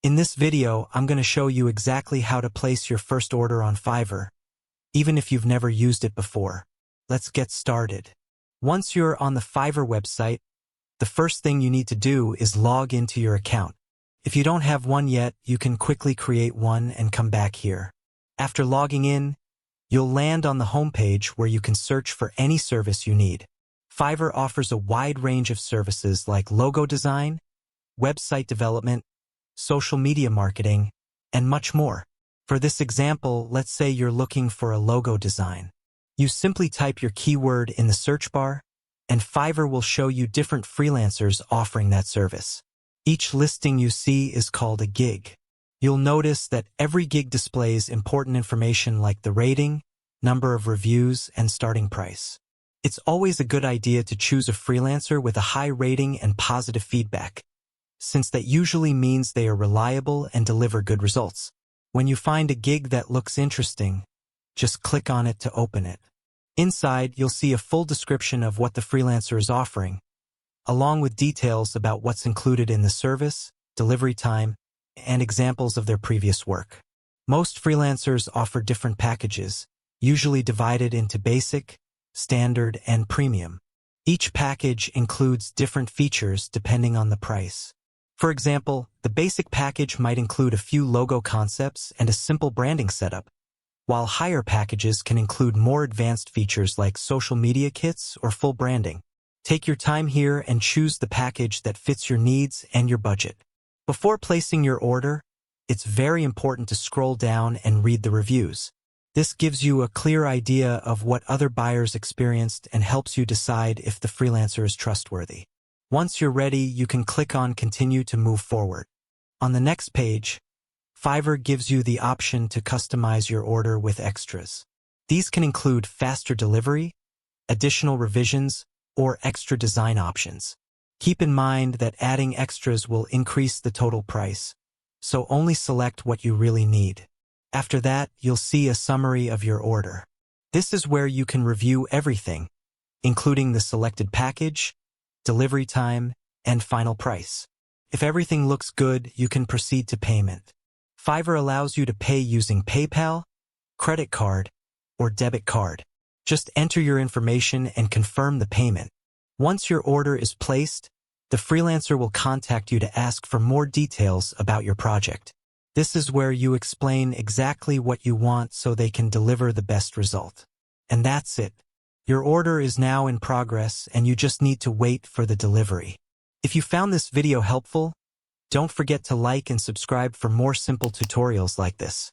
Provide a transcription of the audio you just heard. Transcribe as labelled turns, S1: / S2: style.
S1: In this video, I'm going to show you exactly how to place your first order on Fiverr, even if you've never used it before. Let's get started. Once you're on the Fiverr website, the first thing you need to do is log into your account. If you don't have one yet, you can quickly create one and come back here. After logging in, you'll land on the homepage where you can search for any service you need. Fiverr offers a wide range of services like logo design, website development, social media marketing, and much more. For this example, let's say you're looking for a logo design. You simply type your keyword in the search bar, and Fiverr will show you different freelancers offering that service. Each listing you see is called a gig. You'll notice that every gig displays important information like the rating, number of reviews, and starting price. It's always a good idea to choose a freelancer with a high rating and positive feedback, since that usually means they are reliable and deliver good results. When you find a gig that looks interesting, just click on it to open it. Inside, you'll see a full description of what the freelancer is offering, along with details about what's included in the service, delivery time, and examples of their previous work. Most freelancers offer different packages, usually divided into basic, standard, and premium. Each package includes different features depending on the price. For example, the basic package might include a few logo concepts and a simple branding setup, while higher packages can include more advanced features like social media kits or full branding. Take your time here and choose the package that fits your needs and your budget. Before placing your order, it's very important to scroll down and read the reviews. This gives you a clear idea of what other buyers experienced and helps you decide if the freelancer is trustworthy. Once you're ready, you can click on Continue to move forward. On the next page, Fiverr gives you the option to customize your order with extras. These can include faster delivery, additional revisions, or extra design options. Keep in mind that adding extras will increase the total price, so only select what you really need. After that, you'll see a summary of your order. This is where you can review everything, including the selected package, delivery time, and final price. If everything looks good, you can proceed to payment. Fiverr allows you to pay using PayPal, credit card, or debit card. Just enter your information and confirm the payment. Once your order is placed, the freelancer will contact you to ask for more details about your project. This is where you explain exactly what you want so they can deliver the best result. And that's it. Your order is now in progress and you just need to wait for the delivery. If you found this video helpful, don't forget to like and subscribe for more simple tutorials like this.